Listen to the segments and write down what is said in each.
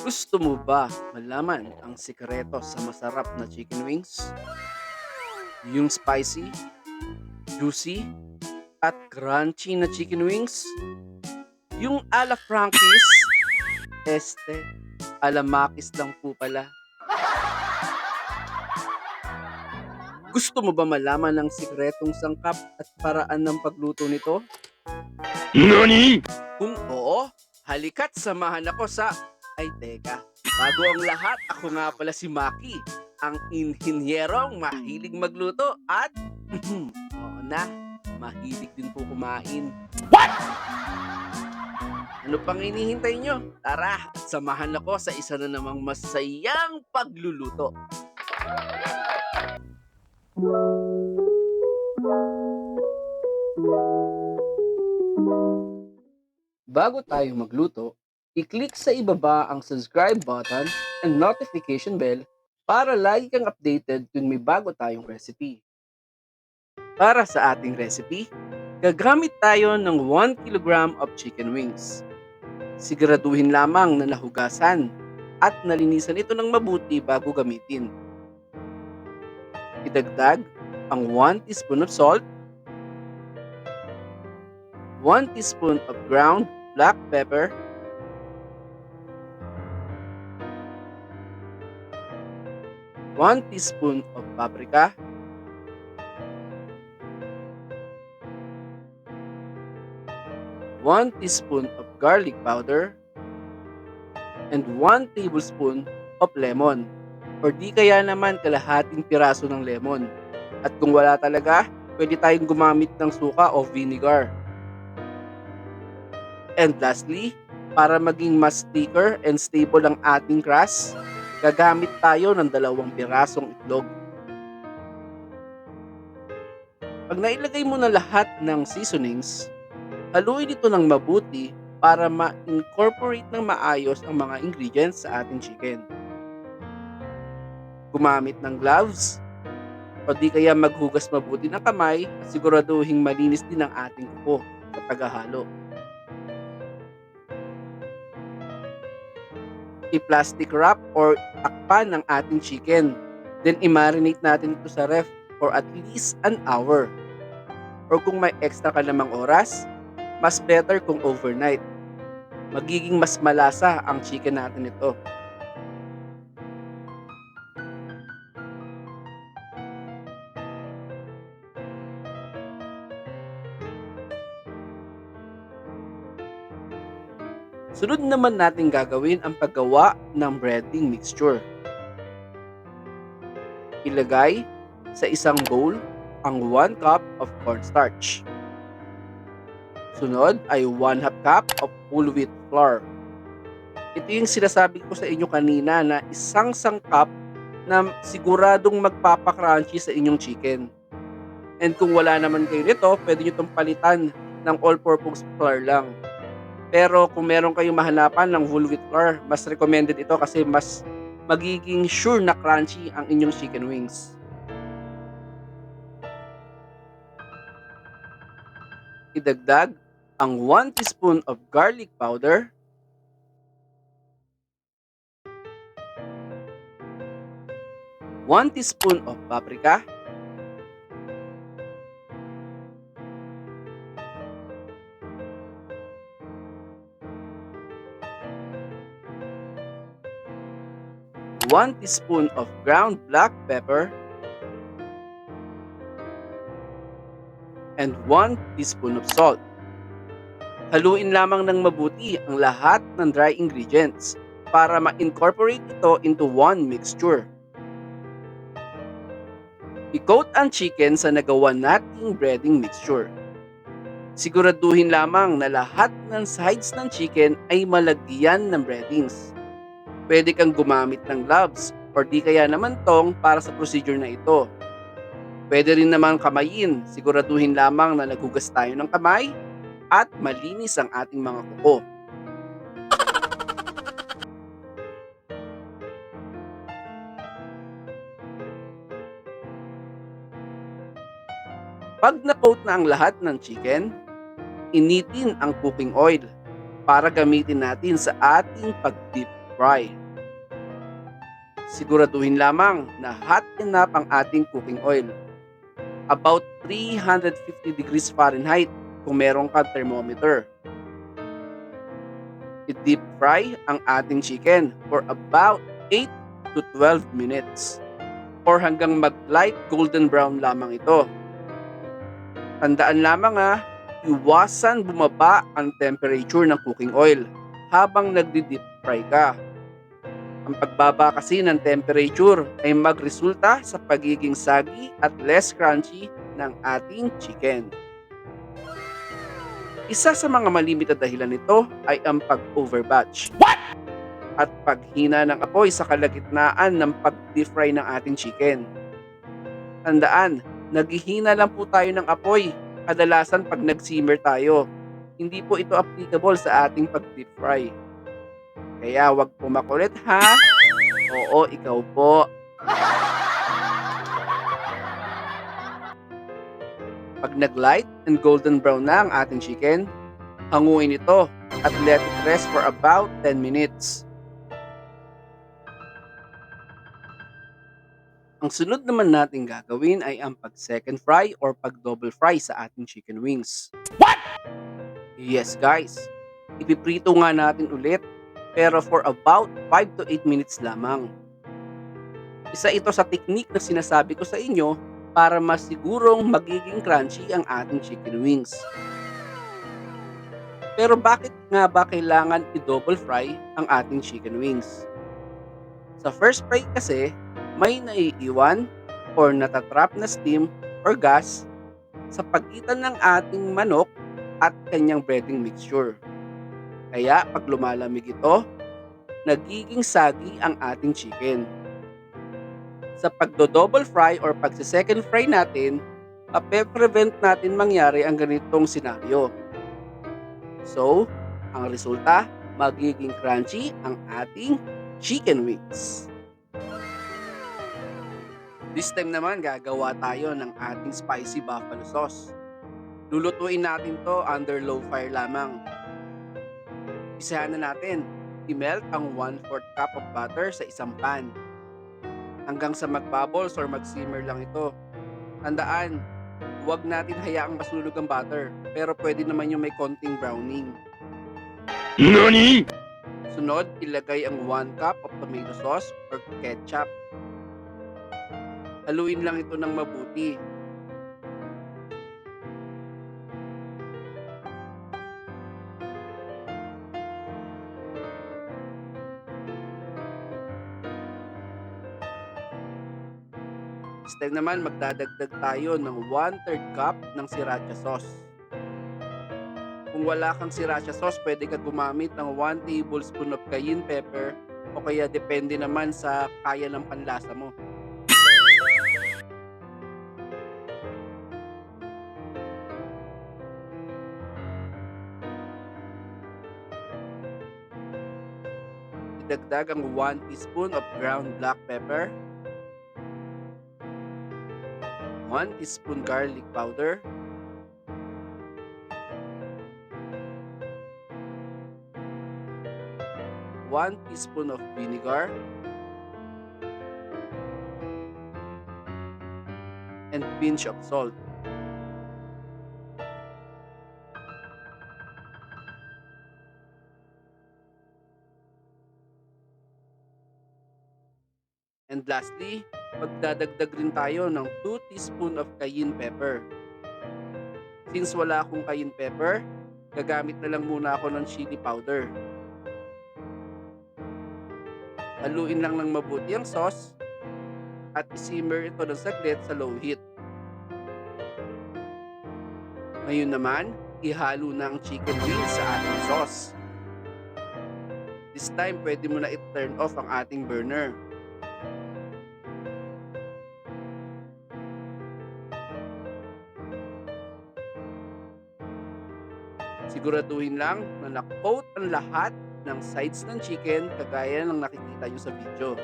Gusto mo ba malaman ang sikreto sa masarap na chicken wings? Yung spicy, juicy, at crunchy na chicken wings? Yung ala Frankie's? Alamakis lang po pala. Gusto mo ba malaman ang sikretong sangkap at paraan ng pagluto nito? NANI?! Kung oo, halika't samahan ako sa... Ay teka, bago ang lahat, ako nga pala si Maki, ang inhinyerong mahilig magluto at... oo na, mahilig din po kumain. Ano pang hinihintay nyo? Tara, samahan ako sa isa na namang masayang pagluluto. Bago tayo magluto, i-click sa ibaba ang subscribe button and notification bell para lagi kang updated kung may bago tayong recipe. Para sa ating recipe, gagamit tayo ng 1 kilogram of chicken wings. Siguraduhin lamang na nahugasan at nalinisan ito ng mabuti bago gamitin. Idagdag ang 1 teaspoon of salt, 1 teaspoon of ground black pepper, 1 teaspoon of paprika, 1 teaspoon of garlic powder, and 1 tablespoon of lemon or di kaya naman kalahating piraso ng lemon. At kung wala talaga, pwede tayong gumamit ng suka o vinegar. And lastly, para maging mas thicker and stable ang ating crust, gagamit tayo ng 2 pirasong itlog. Pag nailagay mo na lahat ng seasonings, haluin ito ng mabuti para ma-incorporate ng maayos ang mga ingredients sa ating chicken. Gumamit ng gloves o di kaya maghugas mabuti ng kamay at siguraduhin malinis din ang ating kuko sa paghahalo. I-plastic wrap or takpan ng ating chicken. Then i-marinate natin ito sa ref for at least an hour. Or kung may extra ka namang oras, mas better kung overnight. Magiging mas malasa ang chicken natin ito. Sunod naman natin gagawin ang paggawa ng breading mixture. Ilagay sa isang bowl ang 1 cup of cornstarch. Sunod ay 1/2 cup of whole wheat flour. Ito yung sinasabi ko sa inyo kanina na isang sangkap na siguradong magpapakrunchy sa inyong chicken. And kung wala naman kayo nito, pwede nyo itong palitan ng all-purpose flour lang. Pero kung meron kayong mahanapan ng whole wheat flour, mas recommended ito kasi mas magiging sure na crunchy ang inyong chicken wings. Idagdag ang 1 teaspoon of garlic powder, 1 teaspoon of paprika, 1 teaspoon of ground black pepper, and 1 teaspoon of salt. Haluin lamang ng mabuti ang lahat ng dry ingredients para ma-incorporate ito into one mixture. I-coat ang chicken sa nagawa nating breading mixture. Siguraduhin lamang na lahat ng sides ng chicken ay malagyan ng breadings. Pwede kang gumamit ng gloves or di kaya naman tong para sa procedure na ito. Pwede rin naman kamayin, siguraduhin lamang na naghugas tayo ng kamay at malinis ang ating mga kuko. Pag na-coat na ang lahat ng chicken, initin ang cooking oil para gamitin natin sa ating pag-dip fry. Siguraduhin lamang na hot enough ang ating cooking oil. About 350 degrees Fahrenheit kung meron ka thermometer. I-deep fry ang ating chicken for about 8 to 12 minutes or hanggang mag-light golden brown lamang ito. Tandaan lamang iwasan bumaba ang temperature ng cooking oil habang nagdi-deep fry ka. Ang pagbaba kasi ng temperature ay magresulta sa pagiging sagi at less crunchy ng ating chicken. Isa sa mga malimit na dahilan nito ay ang pag-overbatch at paghina ng apoy sa kalagitnaan ng pag-deep fry ng ating chicken. Tandaan, naghihina lang po tayo ng apoy kadalasan pag nag-simmer tayo. Hindi po ito applicable sa ating pag-deep fry. Kaya wag po makulit ha. Oo, ikaw po. Pag nag-light and golden brown na ang ating chicken, hanguin ito at let it rest for about 10 minutes. Ang sunod naman natin gagawin ay ang pag-second fry or pag-double fry sa ating chicken wings. What? Yes guys, ipiprito nga natin ulit pero for about 5 to 8 minutes lamang. Isa ito sa technique na sinasabi ko sa inyo para masigurong magiging crunchy ang ating chicken wings. Pero bakit nga ba kailangan i-double fry ang ating chicken wings? Sa first fry kasi, may naiiwan or natatrap na steam or gas sa pagitan ng ating manok at kanyang breading mixture. Kaya pag lumalamig ito, nagiging sagi ang ating chicken. Sa pagdo-double fry or pagsi-second fry natin, prevent natin mangyari ang ganitong senaryo. So, ang resulta, magiging crunchy ang ating chicken wings. This time naman gagawa tayo ng ating spicy buffalo sauce. Lulutuin natin to under low fire lamang. Isahan na natin. I-melt ang 1/4 cup of butter sa isang pan. Hanggang sa mag-bubbles or mag-simmer lang ito. Tandaan, huwag natin hayaang masunog ang butter, pero pwede naman yung may konting browning. NANI?! Sunod, ilagay ang 1 cup of tomato sauce or ketchup. Haluin lang ito ng mabuti. This time naman magdadagdag tayo ng 1/3 cup ng sriracha sauce. Kung wala kang sriracha sauce, pwede ka gumamit ng 1 tablespoon of cayenne pepper o kaya depende naman sa kaya ng panlasa mo. Idagdag ang 1 teaspoon of ground black pepper, 1 teaspoon garlic powder, 1 teaspoon of vinegar, and pinch of salt. And lastly, magdadagdag rin tayo ng 2 teaspoon of cayenne pepper. Since wala akong cayenne pepper, gagamit na lang muna ako ng chili powder. Haluin lang ng mabuti ang sauce at isimmer ito ng saglit sa low heat. Ngayon naman, ihalo na ang chicken wings sa ating sauce. This time, pwede mo na i-turn off ang ating burner. Siguraduhin lang na na-coat ang lahat ng sides ng chicken kagaya ng nakikita nyo sa video.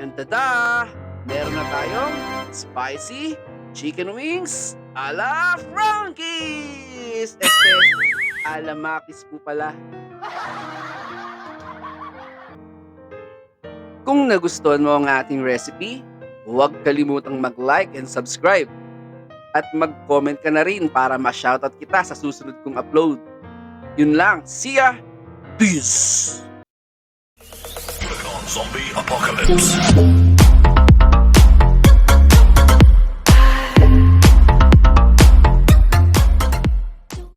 And tada! Meron na tayong spicy chicken wings a la Frankie's! Alamakis po pala. Kung nagustuhan mo ang ating recipe, huwag kalimutang mag-like and subscribe. At mag-comment ka na rin para ma-shoutout kita sa susunod kong upload. Yun lang. See ya! Peace! Zombie apocalypse.